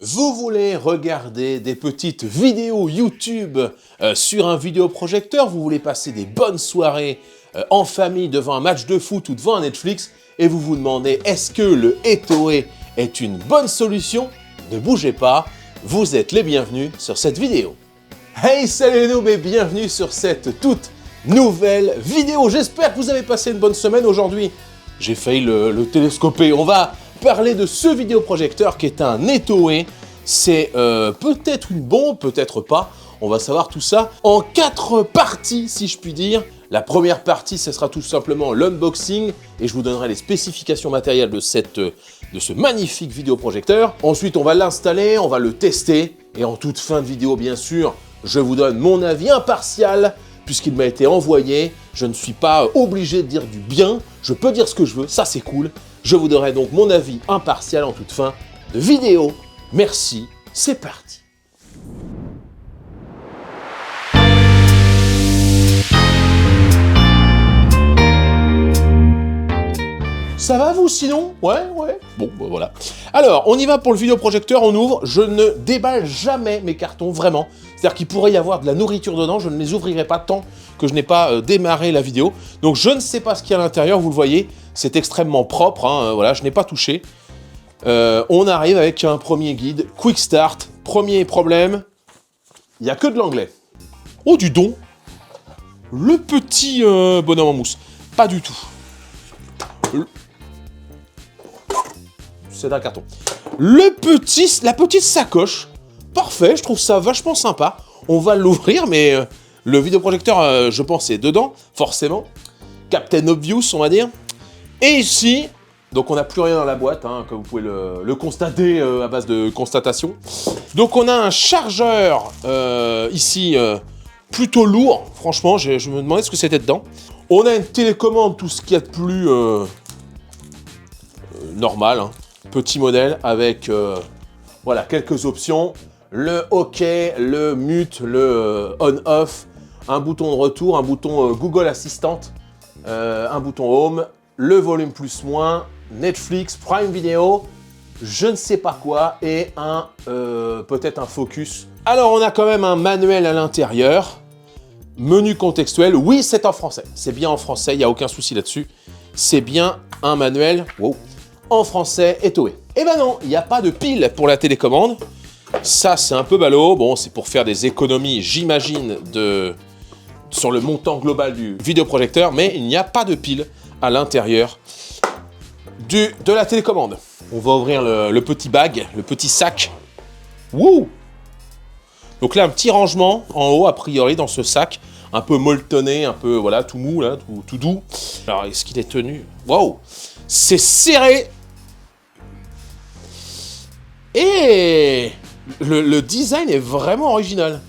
Vous voulez regarder des petites vidéos YouTube sur un vidéoprojecteur, vous voulez passer des bonnes soirées en famille devant un match de foot ou devant un Netflix et vous vous demandez est-ce que le Etoé est une bonne solution? Ne bougez pas, vous êtes les bienvenus sur cette vidéo. Hey, salut les noobs et bienvenue sur cette toute nouvelle vidéo. J'espère que vous avez passé une bonne semaine aujourd'hui. J'ai failli le télescoper. On va parler de ce vidéoprojecteur qui est un Etoé. C'est peut-être une bombe, peut-être pas. On va savoir tout ça en 4 parties, si je puis dire. La première partie, ce sera tout simplement l'unboxing et je vous donnerai les spécifications matérielles de ce magnifique vidéoprojecteur. Ensuite, on va l'installer, on va le tester et en toute fin de vidéo, bien sûr, je vous donne mon avis impartial puisqu'il m'a été envoyé. Je ne suis pas obligé de dire du bien, je peux dire ce que je veux, ça c'est cool. Je vous donnerai donc mon avis impartial en toute fin de vidéo. Merci, c'est parti. Ça va vous sinon? Ouais. Bon, bah, voilà. Alors, on y va pour le vidéoprojecteur, on ouvre. Je ne déballe jamais mes cartons, vraiment. C'est-à-dire qu'il pourrait y avoir de la nourriture dedans, je ne les ouvrirai pas tant que je n'ai pas démarré la vidéo. Donc je ne sais pas ce qu'il y a à l'intérieur, vous le voyez, c'est extrêmement propre, hein, voilà, je n'ai pas touché. On arrive avec un premier guide, Quick Start. Premier problème, il n'y a que de l'anglais. Oh, du don. Le petit bonhomme en mousse, pas du tout. C'est un carton. La petite sacoche, parfait, je trouve ça vachement sympa. On va l'ouvrir, mais le vidéoprojecteur, je pense, est dedans, forcément. Captain Obvious, on va dire. Et ici, donc on n'a plus rien dans la boîte, hein, comme vous pouvez le constater à base de constatation. Donc on a un chargeur ici, plutôt lourd, franchement, je me demandais ce que c'était dedans. On a une télécommande, tout ce qu'il y a de plus normal, hein. Petit modèle avec voilà, quelques options. Le OK, le mute, le on-off, un bouton de retour, un bouton Google Assistant, un bouton Home, le volume plus-moins, Netflix, Prime Video, je ne sais pas quoi, et peut-être un focus. Alors, on a quand même un manuel à l'intérieur. Menu contextuel, oui, c'est en français. C'est bien en français, il n'y a aucun souci là-dessus. C'est bien un manuel en français Etoé. Eh ben non, il n'y a pas de pile pour la télécommande. Ça, c'est un peu ballot. Bon, c'est pour faire des économies, j'imagine, sur le montant global du vidéoprojecteur, mais il n'y a pas de pile à l'intérieur de la télécommande. On va ouvrir le petit bag, le petit sac. Wouh! Donc là, un petit rangement en haut, a priori, dans ce sac, un peu molletonné, un peu, voilà, tout mou, là, tout doux. Alors, est-ce qu'il est tenu? Waouh! C'est serré! Et le design est vraiment original.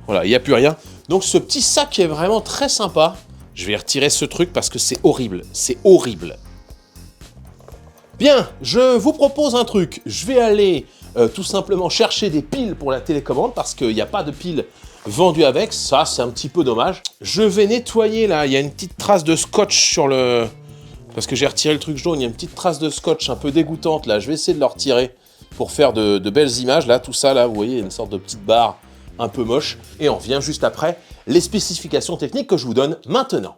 Voilà, il n'y a plus rien. Donc ce petit sac est vraiment très sympa. Je vais retirer ce truc parce que c'est horrible. C'est horrible. Bien, je vous propose un truc. Je vais aller tout simplement chercher des piles pour la télécommande parce qu'il n'y a pas de piles vendues avec. Ça, c'est un petit peu dommage. Je vais nettoyer là. Il y a une petite trace de scotch sur le... Parce que j'ai retiré le truc jaune. Il y a une petite trace de scotch un peu dégoûtante là. Je vais essayer de le retirer pour faire de belles images. Là, tout ça, là, vous voyez, il y a une sorte de petite barre un peu moche. Et on revient juste après les spécifications techniques que je vous donne maintenant.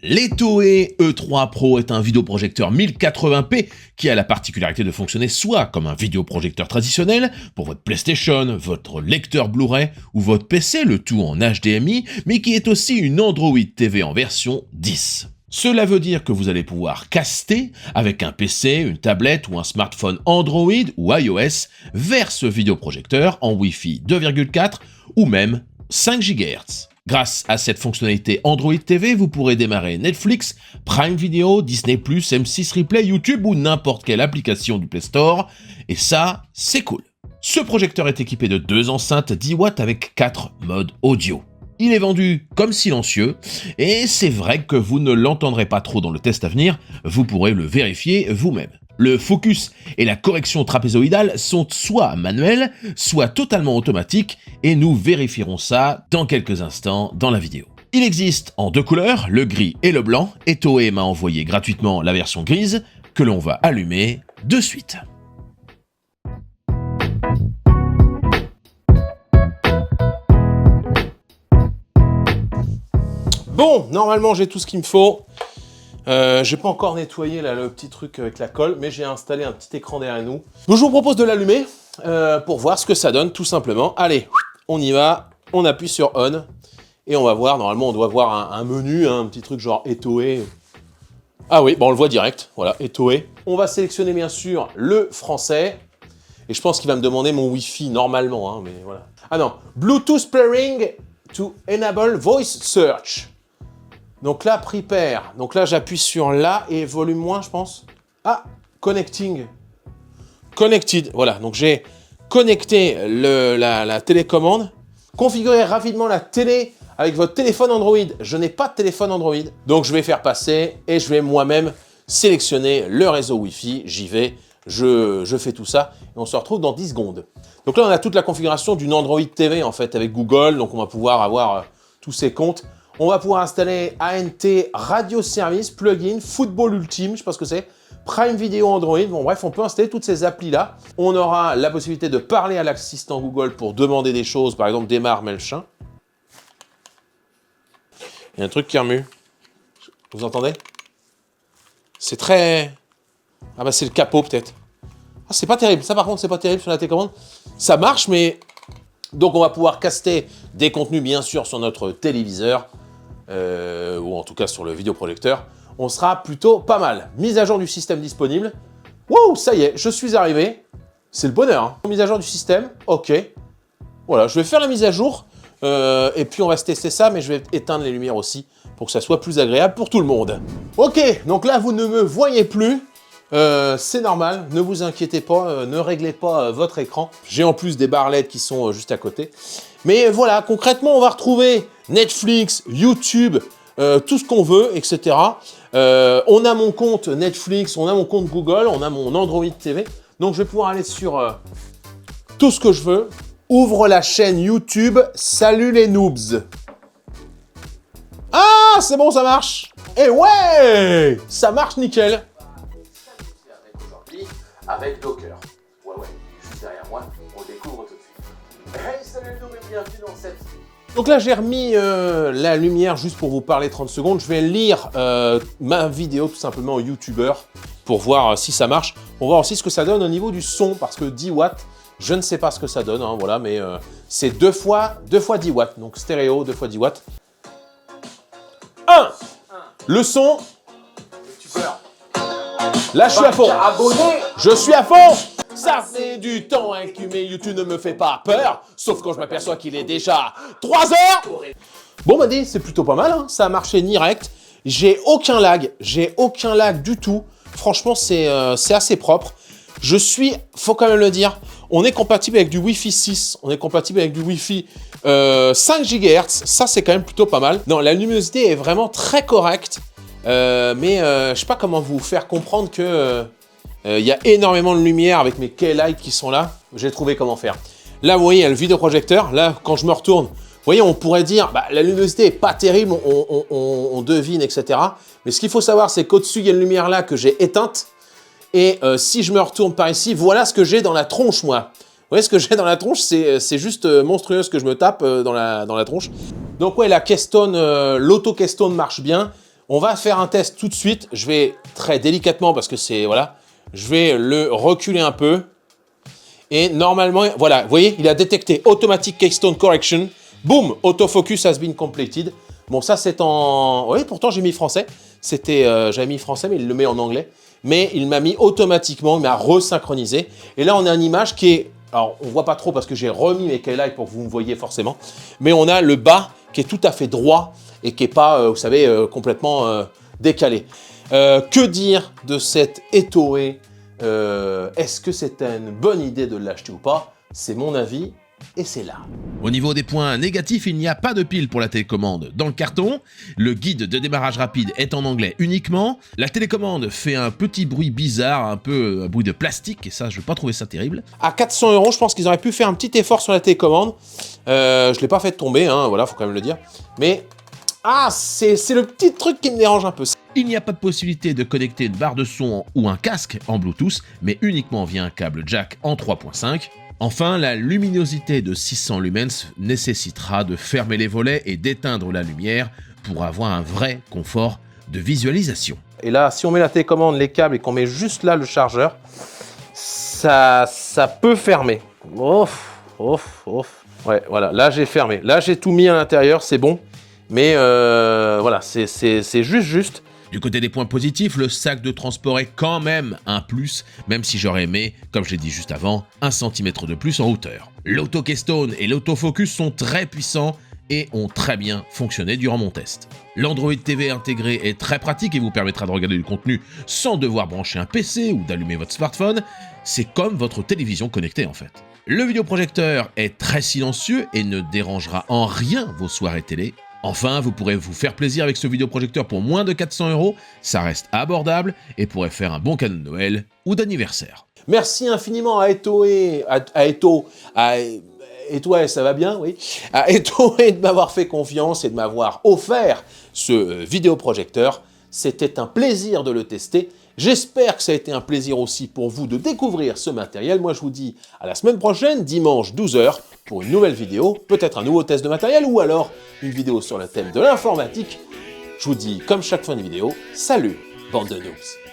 L'Etoé E3 Pro est un vidéoprojecteur 1080p qui a la particularité de fonctionner soit comme un vidéoprojecteur traditionnel pour votre PlayStation, votre lecteur Blu-ray ou votre PC, le tout en HDMI, mais qui est aussi une Android TV en version 10. Cela veut dire que vous allez pouvoir caster avec un PC, une tablette ou un smartphone Android ou iOS vers ce vidéoprojecteur en Wi-Fi 2.4 ou même 5 GHz. Grâce à cette fonctionnalité Android TV, vous pourrez démarrer Netflix, Prime Video, Disney+, M6 Replay, YouTube ou n'importe quelle application du Play Store. Et ça, c'est cool. Ce projecteur est équipé de 2 enceintes 10 watts avec 4 modes audio. Il est vendu comme silencieux, et c'est vrai que vous ne l'entendrez pas trop dans le test à venir, vous pourrez le vérifier vous-même. Le focus et la correction trapézoïdale sont soit manuels, soit totalement automatiques, et nous vérifierons ça dans quelques instants dans la vidéo. Il existe en 2 couleurs, le gris et le blanc. Etoé m'a envoyé gratuitement la version grise. que l'on va allumer de suite. Bon, normalement j'ai tout ce qu'il me faut. J'ai pas encore nettoyé là, le petit truc avec la colle, mais j'ai installé un petit écran derrière nous. Donc je vous propose de l'allumer pour voir ce que ça donne, tout simplement. Allez, on y va, on appuie sur On, et on va voir, normalement on doit voir un menu, hein, un petit truc genre Etoé. Ah oui, bon, on le voit direct, voilà, Etoé. On va sélectionner bien sûr le français, et je pense qu'il va me demander mon Wi-Fi normalement, hein, mais voilà. Ah non, Bluetooth pairing to enable voice search. Donc là, prepare. Donc là, j'appuie sur là et volume moins, je pense. Ah, connecting. Connected. Voilà, donc j'ai connecté la télécommande. Configurez rapidement la télé avec votre téléphone Android. Je n'ai pas de téléphone Android. Donc je vais faire passer et je vais moi-même sélectionner le réseau Wi-Fi. J'y vais, je fais tout ça et on se retrouve dans 10 secondes. Donc là, on a toute la configuration d'une Android TV en fait avec Google. Donc on va pouvoir avoir tous ces comptes. On va pouvoir installer ANT Radio Service, Plugin, Football Ultime, je ne sais pas ce que c'est, Prime Video Android. Bon bref, on peut installer toutes ces applis-là. On aura la possibilité de parler à l'assistant Google pour demander des choses, par exemple démarre Melchin. Il y a un truc qui remue. Vous entendez? C'est très... Ah bah c'est le capot peut-être. Ah c'est pas terrible, ça par contre c'est pas terrible sur la télécommande. Ça marche mais... Donc on va pouvoir caster des contenus bien sûr sur notre téléviseur. Ou en tout cas sur le vidéoprojecteur, on sera plutôt pas mal. Mise à jour du système disponible. Wouh, ça y est, je suis arrivé. C'est le bonheur. Hein. Mise à jour du système, ok. Voilà, je vais faire la mise à jour. Et puis on va se tester ça, mais je vais éteindre les lumières aussi pour que ça soit plus agréable pour tout le monde. Ok, donc là vous ne me voyez plus. C'est normal, ne vous inquiétez pas, ne réglez pas votre écran. J'ai en plus des barres LED qui sont juste à côté. Mais voilà, concrètement, on va retrouver Netflix, YouTube, tout ce qu'on veut, etc. On a mon compte Netflix, on a mon compte Google, on a mon Android TV. Donc je vais pouvoir aller sur tout ce que je veux. Ouvre la chaîne YouTube, salut les noobs. Ah, c'est bon, ça marche. Et ouais, ça marche nickel. Avec Docker. Ouais, juste derrière moi, on le découvre tout de suite. Hey, salut les noobs et bienvenue dans cette... Donc là, j'ai remis la lumière juste pour vous parler 30 secondes. Je vais lire ma vidéo tout simplement au YouTuber pour voir si ça marche. On va voir aussi ce que ça donne au niveau du son parce que 10 watts, je ne sais pas ce que ça donne, hein, voilà, mais c'est 2 fois 10 watts, donc stéréo, 2 fois 10 watts. 1. Le son. YouTuber. Là, je suis à fond. Je suis à fond. Ça fait du temps incumé, YouTube ne me fait pas peur, sauf quand je m'aperçois qu'il est déjà 3 heures. Bon, bah, c'est plutôt pas mal, hein. Ça a marché direct. J'ai aucun lag du tout. Franchement, c'est assez propre. Faut quand même le dire, on est compatible avec du Wi-Fi 6, on est compatible avec du Wi-Fi 5 GHz, ça c'est quand même plutôt pas mal. Non, la luminosité est vraiment très correcte, mais je sais pas comment vous faire comprendre que il y a énormément de lumière avec mes K-Light qui sont là. J'ai trouvé comment faire. Là, vous voyez, il y a le vidéoprojecteur. Là, quand je me retourne, vous voyez, on pourrait dire, bah, la luminosité est pas terrible, on devine, etc. Mais ce qu'il faut savoir, c'est qu'au-dessus, il y a une lumière là que j'ai éteinte. Et si je me retourne par ici, voilà ce que j'ai dans la tronche, moi. Vous voyez ce que j'ai dans la tronche, c'est juste monstrueux ce que je me tape dans la tronche. Donc ouais, la Keystone, l'auto-Keystone marche bien. On va faire un test tout de suite. Je vais très délicatement, parce que c'est, voilà, je vais le reculer un peu. Et normalement, voilà, vous voyez, il a détecté Automatic Keystone Correction. Boom, Autofocus has been completed. Bon, ça c'est en... Oui, pourtant j'ai mis français. J'avais mis français, mais il le met en anglais. Mais il m'a mis automatiquement, il m'a resynchronisé. Et là, on a une image qui est... Alors, on ne voit pas trop parce que j'ai remis mes K-Light pour que vous me voyez forcément. Mais on a le bas qui est tout à fait droit et qui n'est pas, vous savez, complètement décalé. Que dire de cette Etoé? Est-ce que c'est une bonne idée de l'acheter ou pas? C'est mon avis. Et c'est là. Au niveau des points négatifs, il n'y a pas de pile pour la télécommande dans le carton. Le guide de démarrage rapide est en anglais uniquement. La télécommande fait un petit bruit bizarre, un peu un bruit de plastique, et ça, je n'ai pas trouvé ça terrible. À 400 €, je pense qu'ils auraient pu faire un petit effort sur la télécommande. Je ne l'ai pas fait tomber, hein, voilà, faut quand même le dire. Mais, c'est le petit truc qui me dérange un peu. Il n'y a pas de possibilité de connecter une barre de son ou un casque en Bluetooth, mais uniquement via un câble jack en 3.5. Enfin, la luminosité de 600 lumens nécessitera de fermer les volets et d'éteindre la lumière pour avoir un vrai confort de visualisation. Et là, si on met la télécommande, les câbles et qu'on met juste là le chargeur, ça peut fermer. Ouf. Ouais, voilà, là j'ai fermé. Là j'ai tout mis à l'intérieur, c'est bon. Mais voilà, c'est juste. Du côté des points positifs, le sac de transport est quand même un plus, même si j'aurais aimé, comme je l'ai dit juste avant, 1 cm de plus en hauteur. L'auto-keystone et l'autofocus sont très puissants et ont très bien fonctionné durant mon test. L'Android TV intégré est très pratique et vous permettra de regarder du contenu sans devoir brancher un PC ou d'allumer votre smartphone. C'est comme votre télévision connectée en fait. Le vidéoprojecteur est très silencieux et ne dérangera en rien vos soirées télé. Enfin, vous pourrez vous faire plaisir avec ce vidéoprojecteur pour moins de 400 €, ça reste abordable et pourrait faire un bon cadeau de Noël ou d'anniversaire. Merci infiniment à Etoé, ça va bien, oui, à Etoé de m'avoir fait confiance et de m'avoir offert ce vidéoprojecteur. C'était un plaisir de le tester. J'espère que ça a été un plaisir aussi pour vous de découvrir ce matériel. Moi, je vous dis à la semaine prochaine, dimanche 12 h, pour une nouvelle vidéo, peut-être un nouveau test de matériel ou alors une vidéo sur le thème de l'informatique. Je vous dis, comme chaque fin de vidéo, salut, bande de noobs.